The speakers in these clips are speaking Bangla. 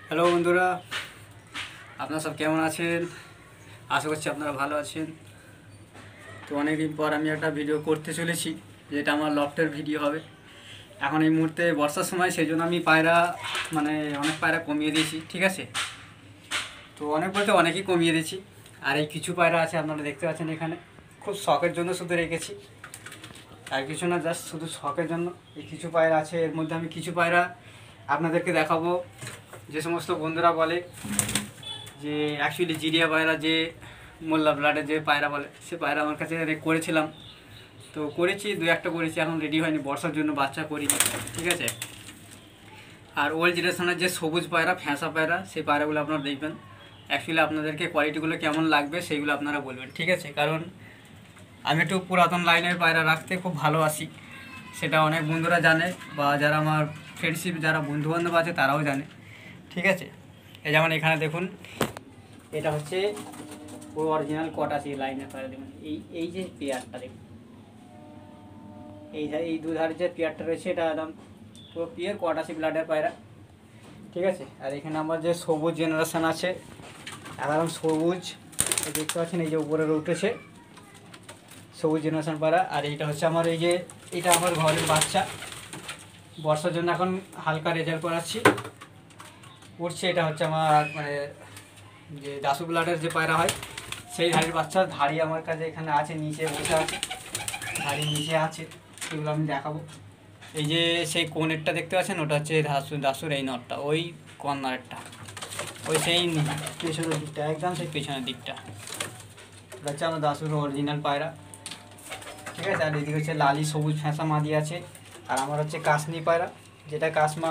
হ্যালো বন্ধুরা, আপনারা সব কেমন আছেন? আশা করছি আপনারা ভালো আছেন। তো অনেকদিন পর আমি একটা ভিডিও করতে চলেছি, যেটা আমার লফটের ভিডিও হবে। এখন এই মুহূর্তে বর্ষার সময়, সেই জন্য আমি অনেক পায়রা কমিয়ে দিয়েছি, ঠিক আছে? তো অনেক বলতে অনেকই কমিয়ে দিয়েছি। আর এই কিছু পায়রা আছে, আপনারা দেখতে পাচ্ছেন এখানে, খুব শখের জন্য শুধু রেখেছি, আর কিছু না, জাস্ট শুধু শখের জন্য। এই কিছু পায়রা আছে, এর মধ্যে আমি কিছু পায়রা আপনাদেরকে দেখাবো। যে সমস্ত বন্ধুরা বলে যে অ্যাকচুয়ালি জিরিয়া পায়রা, যে মোল্লা ব্লাডের যে পায়রা বলে, সে পায়রা আমার কাছে করেছিলাম। তো করেছি, দু একটা করেছি, এখন রেডি হয়নি, বর্ষার জন্য বাচ্চা করিনি, ঠিক আছে? আর ওল্ড জেনারেশনের যে সবুজ পায়রা, ফ্যাঁসা পায়রা, সেই পায়রাগুলো আপনারা দেখবেন। অ্যাকচুয়ালি আপনাদেরকে কোয়ালিটিগুলো কেমন লাগবে সেইগুলো আপনারা বলবেন, ঠিক আছে? কারণ আমি একটু পুরাতন লাইনের পায়রা রাখতে খুব ভালোবাসি, সেটা অনেক বন্ধুরা জানে, বা যারা আমার ফ্রেন্ডশিপ, যারা বন্ধুবান্ধব আছে তারাও জানে, ঠিক আছে? এই যেমন এখানে দেখুন, এটা হচ্ছে পুরো অরিজিনাল কট আছে এই লাইনের পায়রা। দেখুন এই যে পেয়ারটা দেখুন, এই দুধারের যে পেয়ারটা রয়েছে, এটা একদম পুরো পিওর কট আছে ব্লাডের পায়রা, ঠিক আছে? আর এখানে আমার যে সবুজ জেনারেশন আছে, একদম সবুজ, দেখতে পাচ্ছেন এই যে উপরে উঠেছে সবুজ জেনারেশন পায়রা। আর এইটা হচ্ছে আমার এটা আমার ঘরের বাচ্চা, বর্ষার জন্য এখন হালকা রেজাল্ট করাচ্ছি, উঠছে। এটা হচ্ছে আমার যে দাসু ব্লাডের যে পায়রা হয়, সেই ধাড়ির বাচ্চা। ধাড়ি আমার কাছে এখানে আছে, নিচে বসে আছে, ধাড়ি নিচে আছে, সেগুলো আমি দেখাবো। এই যে সেই কোণেরটা দেখতে পাচ্ছেন, ওটা হচ্ছে দাসুর এই নটটা, ওই কর্নারেরটা, ওই সেই পেছনের দিকটা, একদম সেই পেছনের দিকটা, ওটা হচ্ছে আমার দাসুর অরিজিনাল পায়রা, ঠিক আছে? আর এদিকে হচ্ছে লালি সবুজ ফ্যাঁসা মাদি আছে। আর আমার হচ্ছে কাশ্মীর পায়রা, যেটা কাশমা,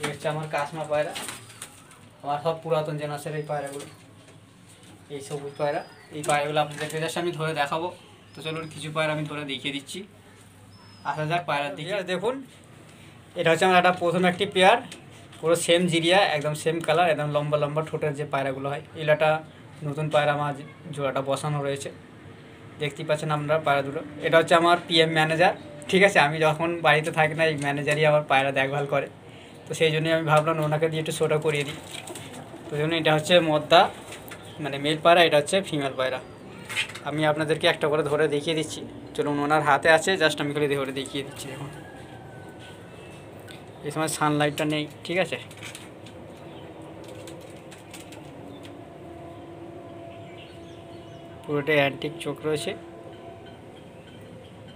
এই হচ্ছে আমার কাশমা পায়রা। আমার সব পুরাতন জেনারেশনের এই পায়রাগুলো, এই সবুজ পায়রা। এই পায়রাগুলো আপনাদেরকে জাস্ট আমি ধরে দেখাবো। তো চলুন কিছু পায়রা আমি ধরে দেখিয়ে দিচ্ছি। আসা যাক পায়রার দিকে। দেখুন, এটা হচ্ছে আমার প্রথম একটি পেয়ার, পুরো সেম জিরিয়া, একদম সেম কালার, একদম লম্বা লম্বা ঠোঁটের যে পায়রাগুলো হয়। এলাটা নতুন পায়রা আমার জোড়াটা বসানো রয়েছে, দেখতেই পাচ্ছেন আপনারা পায়রা দুটো। এটা হচ্ছে আমার পিএম ম্যানেজার, ঠিক আছে? আমি যখন বাড়িতে থাকি না, এই ম্যানেজারই আমার পায়রা দেখভাল করে, তো সেই জন্যই আমি ভাবলাম ওনাকে দিয়ে একটু শোটা করিয়ে দিই। তো জন্য এটা হচ্ছে মদ্দা, মেল পায়রা, এটা হচ্ছে ফিমেল পায়রা। আমি আপনাদেরকে একটা করে ধরে দেখিয়ে দিচ্ছি। চলুন, ওনার হাতে আছে, জাস্ট আমি খালি ধরে দেখিয়ে দিচ্ছি। দেখুন, এই সময় সানলাইটটা নেই, ঠিক আছে? পুরোটাই অ্যান্টিক চোখ রয়েছে।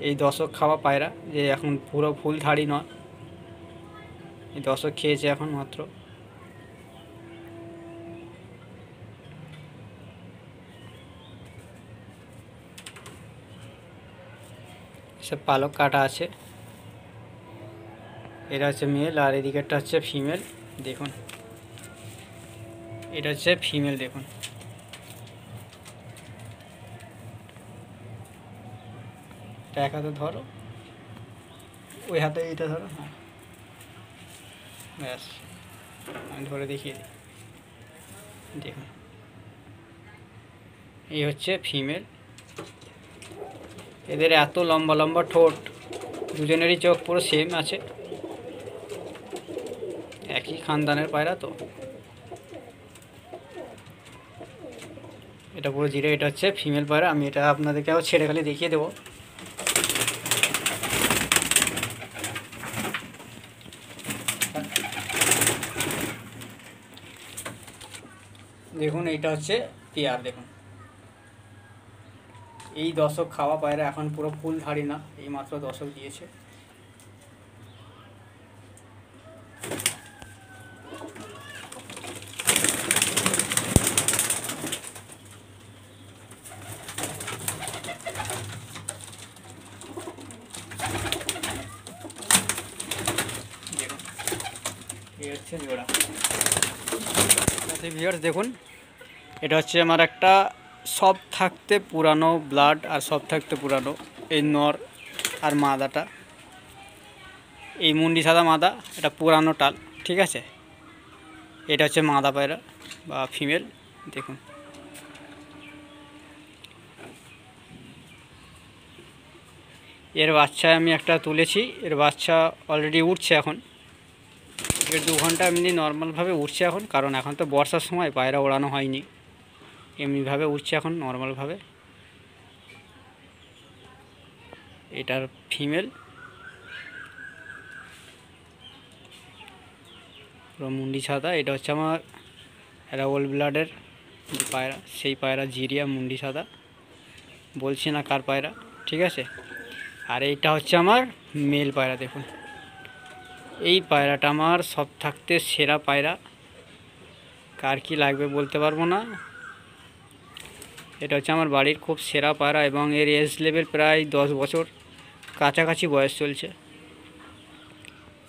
এই দশক খাওয়া পায়রা, যে এখন পুরো ফুল ধাড়ি নয়, এই দশক খেয়েছে এখন মাত্র। সব পালক কাটা আছে। এটা হচ্ছে মেল, আর এদিকেরটা হচ্ছে ফিমেল। দেখুন, এটা হচ্ছে ফিমেল। দেখুন, এক হাতে ধরো, ওই হাতে এইটা ধরো, হ্যাঁ, ব্যাস, আমি ধরে দেখিয়ে দিই। দেখুন, এই হচ্ছে ফিমেল। এদের এত লম্বা লম্বা ঠোঁট, দুজনেরই চোখ পুরো সেম আছে, একই খানদানের পায়রা। তো এটা পুরো জিরে, এটা হচ্ছে ফিমেল পায়রা। আমি এটা আপনাদেরকে আবার ছেড়ে খালি দেখিয়ে দেবো। দেখুন, এইটা হচ্ছে পেয়ার। দেখুন, এই দশক খাওয়া পায়রা এখন পুরো ফুল ধাড়ি না, এই মাত্র দশক দিয়েছে। দেখুন, এই হচ্ছে জোড়া। ভিউয়ার্স দেখুন, এটা হচ্ছে আমার একটা সব থাকতে পুরানো ব্লাড, আর সব থাকতে পুরানো এই নর আর মাদাটা, এই মুন্ডি সাদা মাদা, এটা পুরানো টাল, ঠিক আছে? এটা হচ্ছে মাদা পায়রা বা ফিমেল। দেখুন, এর বাচ্চা আমি একটা তুলেছি, এর বাচ্চা অলরেডি উঠছে এখন। 1-2 ঘন্টা এমনি নর্মালভাবে উঠছে এখন, কারণ এখন তো বর্ষার সময় পায়রা ওড়ানো হয়নি, এমনিভাবে উঠছে এখন নর্মালভাবে। এটার ফিমেল পুরো মুন্ডি সাদা। এটা হচ্ছে আমার রাওয়াল ব্লাডের যে পায়রা, সেই পায়রা জিরিয়া মুন্ডি সাদা, বলছি না কার পায়রা, ঠিক আছে। আর এইটা হচ্ছে আমার মেল পায়রা। দেখুন এই পায়রাটা আমার সব থাকতে সেরা পায়রা, কার কি লাগবে বলতে পারবো না। এটা হচ্ছে আমার বাড়ির খুব সেরা পায়রা এবং এর এজ লেভেল প্রায় 10 বছর কাছাকাছি বয়স চলছে।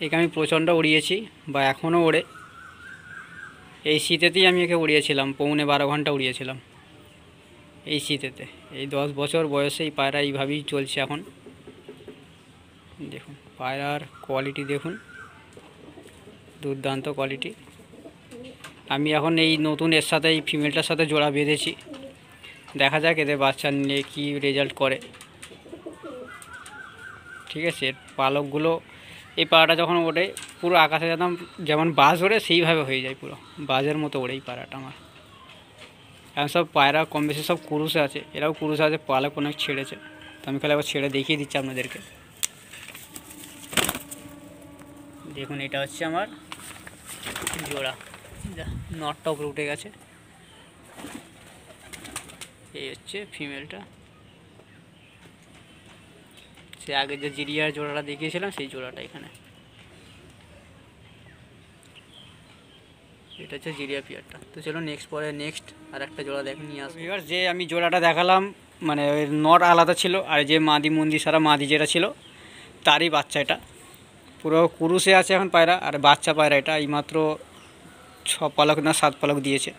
একে আমি প্রচণ্ড উড়িয়েছি বা এখনও ওড়ে। এই শীতেতেই আমি একে উড়িয়েছিলাম, 12.5 ঘন্টা উড়িয়েছিলাম এই শীতেতে। এই 10 বছর বয়সে এই পায়রা এইভাবেই চলছে এখন। দেখুন পায়রার কোয়ালিটি দেখুন, দুর্দান্ত কোয়ালিটি। আমি এখন এই নতুন এর সাথে এই ফিমেলটার সাথে জোড়া বেঁধেছি, দেখা যাক এদের বাচ্চা নিয়ে কী রেজাল্ট করে, ঠিক আছে। এর পালকগুলো, এই পায়রাটা যখন ওঠে পুরো আকাশে যেমন বাজ ওড়ে সেইভাবে হয়ে যায়, পুরো বাজের মতো ওড়ে এই পায়রাটা আমার। এখন সব পায়রা কম বেশি সব কুরুশে আছে, এরাও কুরুশে আছে, পালক অনেক ছেড়েছে। তো আমি খালি আবার ছেড়ে দেখিয়ে দিচ্ছি আপনাদেরকে। দেখুন এটা হচ্ছে আমার জোড়া, নটটা উপরে উঠে গেছে। এই হচ্ছে ফিমেলটা, সে আগে যে জিরিয়ার জোড়াটা দেখিয়েছিলাম সেই জোড়াটা এখানে। এটা হচ্ছে জিরিয়া পিয়ারটা। তো চলো নেক্সট আর একটা জোড়া দেখে নিয়ে আসবো। এবার যে আমি জোড়াটা দেখালাম মানে ওই নট আলাদা ছিল, আর যে মাদি মুন্দি সারা মাদি যেটা ছিল তারই বাচ্চা। এটা পুরো কুরুশে আছে এখন পায়রা, আর বাচ্চা পায়রা এটা এইমাত্র 6 পালক না 7 পালক দিয়েছে।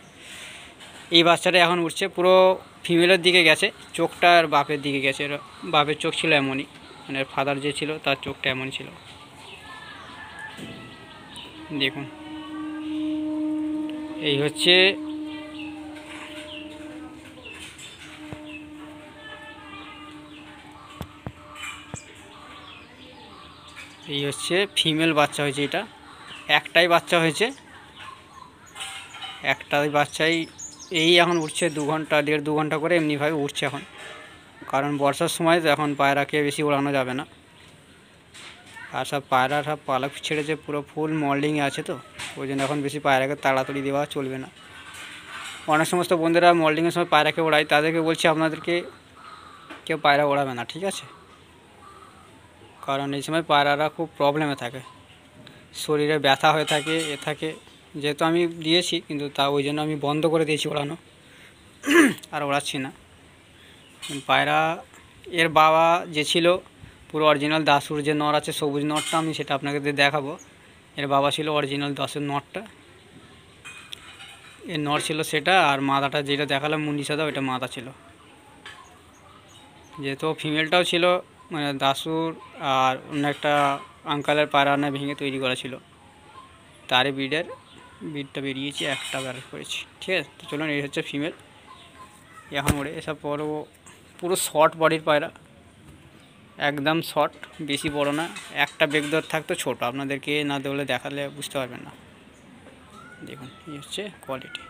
এই বাচ্চাটা এখন উঠছে, পুরো ফিমেলের দিকে গেছে, চোখটা আর বাপের দিকে গেছে। বাপের চোখ ছিল এমনই, মানে ফাদার যে ছিল তার চোখটা এমন ছিল। দেখুন এই হচ্ছে ফিমেল বাচ্চা হয়েছে। এটা একটাই বাচ্চা হয়েছে, একটাই বাচ্চাই এই এখন উঠছে 2 ঘন্টা 1.5-2 ঘন্টা করে এমনিভাবে উঠছে এখন, কারণ বর্ষার সময় তো এখন পায়রাকে বেশি ওড়ানো যাবে না। আর সব পায়রা সব পালক ছেড়েছে, পুরো ফুল মল্ডিংয়ে আছে, তো ওই জন্য এখন বেশি পায়রাকে তাড়াতাড়ি দেওয়া চলবে না। অনেক সমস্ত বন্ধুরা মল্ডিংয়ের সময় পায়রাকে ওড়ায়, তাদেরকে বলছি আপনাদেরকে কেউ পায়রা ওড়াবে না, ঠিক আছে। কারণ এই সময় পায়রারা খুব প্রবলেমে থাকে, শরীরে ব্যথা হয়ে থাকে, থাকে। যেহেতু আমি দিয়েছি কিন্তু তা ওই জন্য আমি বন্ধ করে দিয়েছি ওড়ানো, আর ওড়াচ্ছি না। পায়রা এর বাবা যে ছিল পুরো অরিজিনাল দাসুর যে নর আছে সবুজ নরটা, আমি সেটা আপনাকে দেখাবো। এর বাবা ছিল অরিজিনাল দাসুর নরটা, এর নর ছিল সেটা। আর মাদাটা যেটা দেখালাম মুন্ডি সাদা, ওইটা মাদা ছিল। যেহেতু ফিমেলটাও ছিল মানে দাসুর আর অন্য একটা আঙ্কালের পায়রা ভেঙে তৈরি করা ছিল, তারই বিডটা বেরিয়েছে, একটা বার করেছি, ঠিক আছে। তো চলুন এই হচ্ছে ফিমেল, এখন ওড়ে। এসব পুরো শর্ট বডির পায়রা, একদম শর্ট, বেশি বড় না। একটা বেগদর থাকতো ছোট, আপনাদেরকে না দেখলে দেখালে বুঝতে পারবেন না। দেখুন এই হচ্ছে কোয়ালিটি।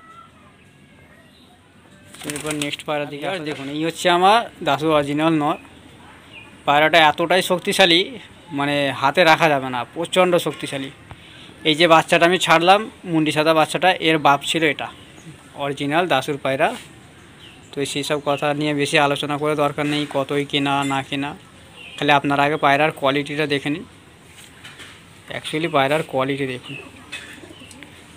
এরপর নেক্সট পায়রা দিকে আর দেখুন এই হচ্ছে আমার দাসু অরিজিনাল নর। পায়রাটা এতটাই শক্তিশালী মানে হাতে রাখা যাবে না, প্রচণ্ড শক্তিশালী। এই যে বাচ্চাটা আমি ছাড়লাম মুন্ডি সাদা বাচ্চাটা, এর বাপ ছিল এটা অরিজিনাল দাসুর পায়রা। তো সেই সব কথা নিয়ে বেশি আলোচনা করে দরকার নেই, কতই কেনা না কেনা, খালি আপনারা আগে পায়রার কোয়ালিটিটা দেখে নিন। অ্যাকচুয়ালি পায়রার কোয়ালিটি দেখুন।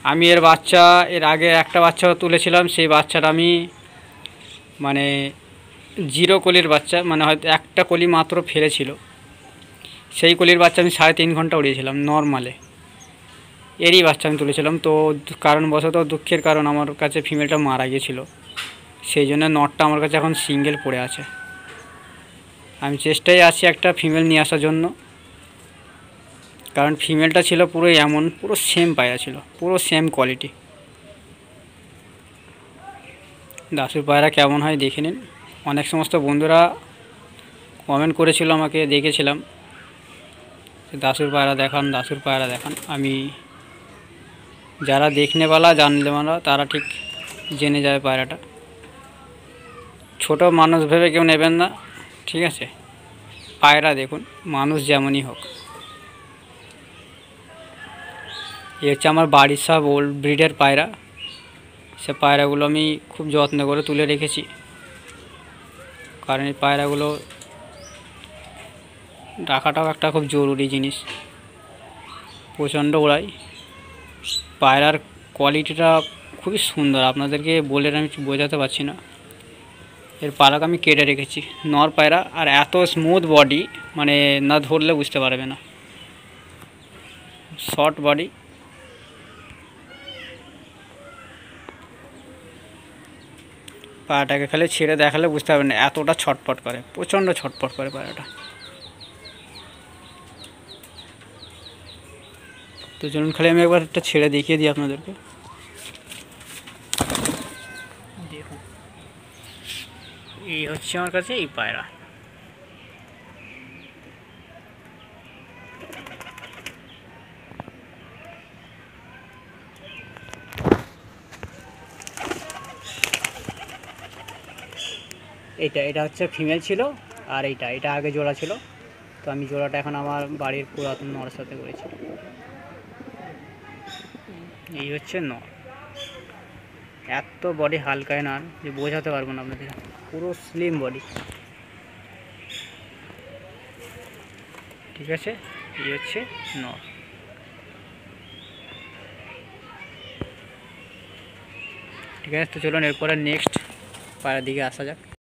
আমি এর বাচ্চা এর আগে একটা বাচ্চা তুলেছিলাম, সেই বাচ্চাটা আমি মানে 0 কলির বাচ্চা, মানে হয়তো একটা কলি মাত্র ফেলেছিল, সেই কলির বাচ্চা আমি 3.5 ঘন্টা উড়িয়েছিলাম নর্মালে। এরই বাচ্চা আমি তুলেছিলাম। তো কারণবশত দুঃখের কারণ আমার কাছে ফিমেলটা মারা গিয়েছিলো, সেই জন্য নটটা আমার কাছে এখন সিঙ্গেল পড়ে আছে। আমি চেষ্টায় আছি একটা ফিমেল নিয়ে আসার জন্য, কারণ ফিমেলটা ছিল পুরো এমন, পুরো সেম পায়রা ছিল, পুরো সেম কোয়ালিটি। দাসুর পায়রা কেমন হয় দেখে নিন। অনেক সমস্ত বন্ধুরা কমেন্ট করেছিল আমাকে, দেখেছিলাম দাসুর পায়রা দেখান, দাসুর পায়রা দেখান। আমি যারা দেখনে वाला জানলে वाला তারা ঠিক জেনে যাবে পায়রাটা। ছোট মানুষ ভেবে কেউ নেবেন না, ঠিক আছে? পায়রা দেখুন, মানুষ যেমনই হোক। এই হচ্ছে আমার বাড়ির সব ওল্ড ব্রিডের পায়রা। সে পায়রাগুলো আমি খুব যত্ন করে তুলে রেখেছি, কারণ এই পায়রাগুলো রাখাটাও একটা খুব জরুরি জিনিস। প্রচণ্ড ওড়াই। পায়রার কোয়ালিটিটা খুবই সুন্দর, আপনাদেরকে বলে আমি বোঝাতে পারছি না। এর পালক আমি কেটে রেখেছি, নর পায়রা, আর এত স্মুথ বডি, মানে না ধরলে বুঝতে পারবে না। শর্ট বডি, পায়রাটাকে খালি ছেড়ে দেখালে বুঝতে পারবেন না, এতটা ছটপট করে, প্রচণ্ড ছটপট করে পায়রাটা। তো চলুন খালি আমি একবার একটা ছেড়ে দেখিয়ে দিই আপনাদেরকে। দেখুন, এই হচ্ছে আমার কাছে এই পায়রা। এটা হচ্ছে ফিমেল ছিল, আর এটা আগে জোড়া ছিল। তো আমি জোড়াটা এখন আমার বাড়ির পুরাতন নরের সাথে করেছি। এই হচ্ছে নর। এত বডি হালকায় না যে বোঝাতে পারবো না আপনাদের, পুরো স্লিম বডি, ঠিক আছে? এই হচ্ছে নর। ঠিক আছে, তো চলুন এরপরে নেক্সট পায়রার দিকে আসা যাক।